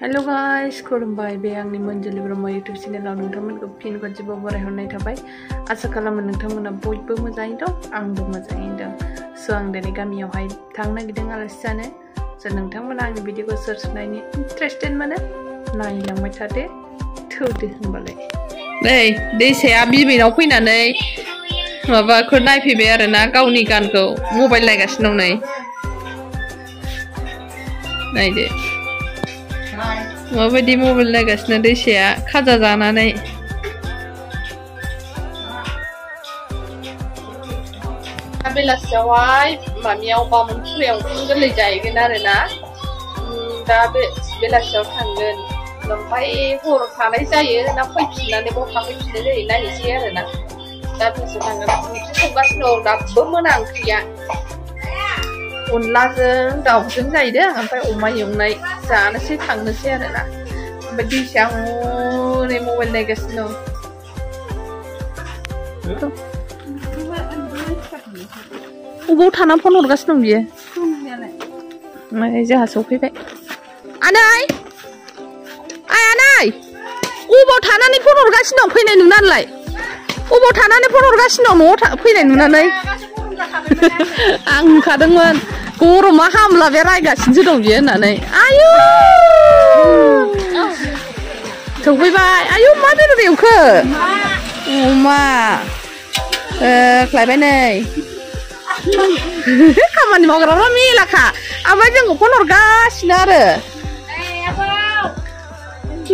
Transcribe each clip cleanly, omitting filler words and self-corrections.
Hello guys खुलुमबाय बे आंनि मोनजुलि ब्रह्म यूट्यूब चेनेलाव नोंथांमोनखौ फिन खनसेबाव बरायहरनाय थाबाय आसा खालामो नोंथांमोना बयबो मोजाङै दं आंबो मोजाङैनो दं सो आं दिनै गामियावहाय थांनो नागिरदों आलासि जानो सो नोंथांमोना आंनि भिडिअखौ सार्च नायनो इन्टारेस्टेड मोनो नायलांबाय थादो थौदो होनबालाय नै दैसाया बिबैनाव फैनानै माबाखौ नायफैबाय आरोना गावनि गानखौ मबाइल नायगासिनो दं नै नायदो माबायदि मबाइल नायगासिनो दैसाया खाजा जानानै बेलासियावहाय मामियाव बामोनफुरियाव ओंखाम गोरलै जाहैगोन आरोना दा बे बेलासियाव थांगोन ओमफ्राय हर थानाय जायो ना फैफिननानै बाव थाफैफिननाय जायो नायनोसै आरोना दा बेसे थांगोन ओंख्रि संगासिनो दं दाबो मोना ओंख्रिया अनलाजों दाउजों जाहैदों ओमफ्राय अमा एवनाय जानोसै थांनोसै आरोना ओमफ्राय दैसाया हनै मबाइल नायगासिनो दं अबाव थाना फन हरगासिनो दं बियो ओमफ्राय जोंहा सफैबाय आनै आनै अबाव थानानै फन हरगासिनो दं फैनाय नुनानैलाय अबाव थानानै फन हरगासिनो दं न'आव फैनाय नुनानै आं होनखादोंमोन गरमा हामला बे रायगासिनोसो दं बियो होननानै आयु सफैबाय आयु मा बेदर एवखो अमा लायबाय नै खामानि मावग्राफ्रा मेलाखा ओमफ्राय जोंखौ फन हरगासिनो आरो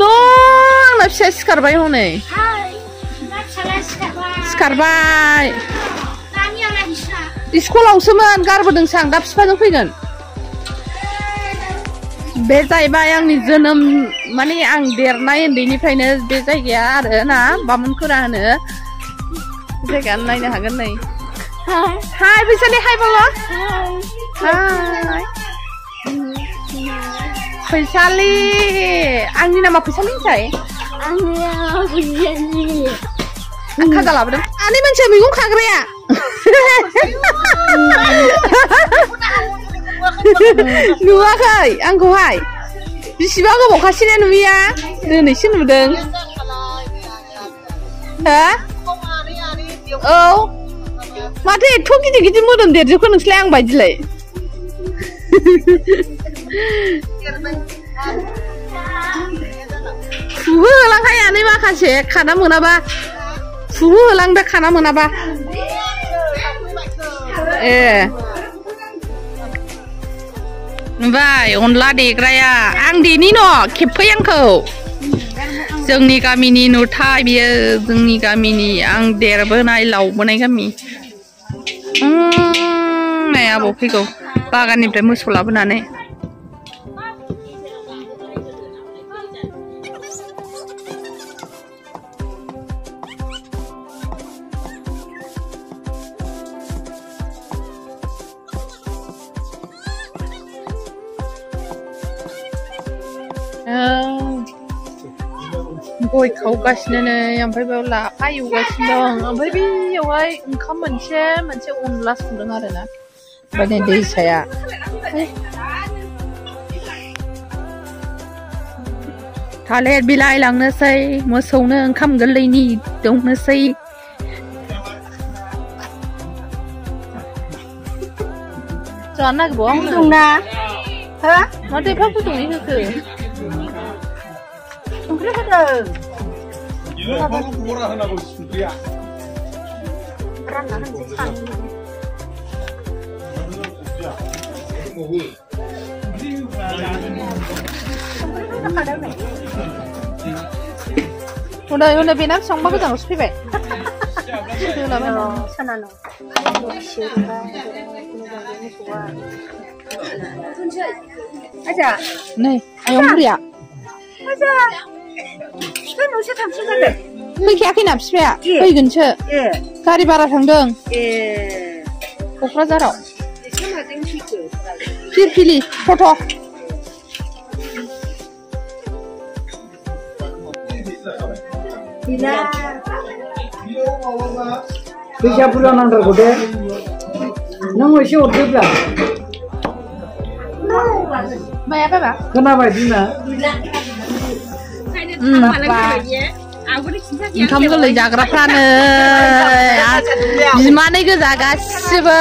आंना फिसाया सिखारबाय हनै सिखारबाय स्कुलावसोमोन गारबोदोंसो आं दा बिफाजों फैगोन बे जाहैबाय आंनि जोनोम माने आं देरनाय उन्दैनिफ्रायनो बे जायगाया आरो ना बामोनखुरा होनो जायगा नायनो हागोन नै हाय फैसालि हाय बोलो हाय फैसालि आंनि नामा फैसालि होनसाय आं खाजा लाबोदों आनै मानसिया मैगं खाग्राया नुवाखै आंखौहाय बिसिबा गोबावखासैना नुयैया दिनैसो नुदों हो औ माथो एथ' गिदिर गिदिर मोदोम देरजोबखो नोंसोरलाय आं बायदिलाय फुहोलांहाय आनै माखासे खाना मोनाबा फुहोलां दा खाना मोनाबा ए ओमफ्राय अनला देग्राया आं देनि न' खेबफै आंखौ जोंनि गामिनि नुथाय बियो जोंनि गामिनि आं देरबोनाय लावबोनाय गामि नाय आबौ फैगौ बागाननिफ्राय मोसौ लाबोनानै गय खावगासिनो नै ओमफ्राय बेयाव लाफा एवगासिनो दं ओमफ्राय बेयावहाय ओंखाम मोनसे अनला संदों आरोना ओमफ्राय नै दैसाया थालिर बिलाइ लांनोसै मोसौनो ओंखाम गोरलैनि दौनोसै जानो नागिरबाव आं दंना हो माथो एफा फुदुंनाय होखो संख्रि होदों बरा होनांगौ संख्रिया रानना होनोसै सानैनो उनाव बेना बेसेबांबा गोजानावसो फैबाय नै आयं बुरिया फैखायाखैना बिफाया फैगोनसो गारि भारा थांदों क'क्राझाराव फिरफिलि फट' फैसा बुरजा नांथारगौ दे नों एसे हरदोब्ला माया apa? खोनाबाय दिना ओंखाम गोरलै जाग्राफ्रानो बिमानै गोजा गासिबो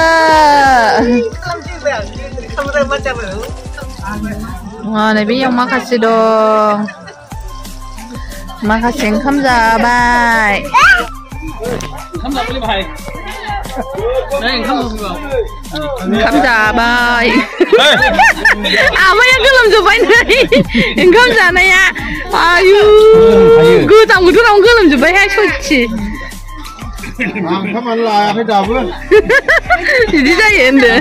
नै बेयाव माखासे दं माखासे ओंखाम जाबाय ओंखाम जाबाय आमाया गोलोमजोब्बाय नै ओंखाम जानाया आयु गोजां बोथोरावनो गोलोमजोब्बायहाय सयथि ओंखामानो लायाखै दाबो बिदि जायो होनदो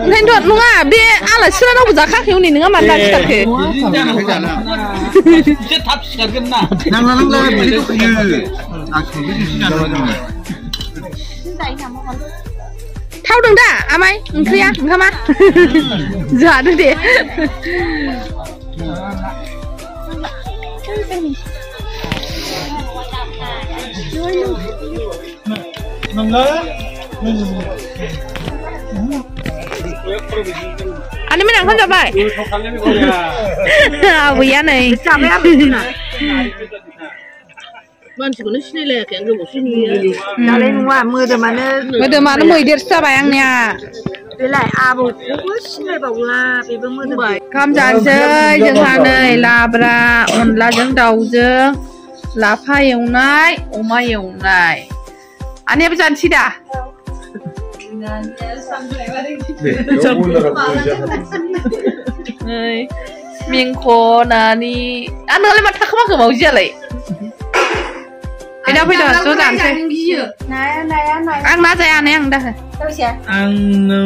ओंखायनोथ' नङा बे आलासिफोरा रावबो जाखायाखै हनै नोङा मानो दाखिथारखो एसे थाब सिखारगोन ना नांला नांला बिदिखौ फैयो आं संख्रिजों सिगां थावदों दा आमाय ओंख्रिया ओंखामा जादो दे Ani menang kan coba? Awiya nih. Mansikunya sini leh, kayak gue sini. Kalian wah, muda mana muidir sabayangnya. Belai abu, gue sini bawa, ibu muda. Kamu jangan jangan nih labra, onla jeng daujeng, lapa yunai, oma yunai. Ani apa jangan sih dah? Mingko nani, anu kali mata kamu ke mau jalan? Tidak tidak, sudah sih. Ang nasi aneh yang dah.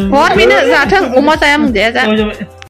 Hor minum zateng, umur saya muda aja.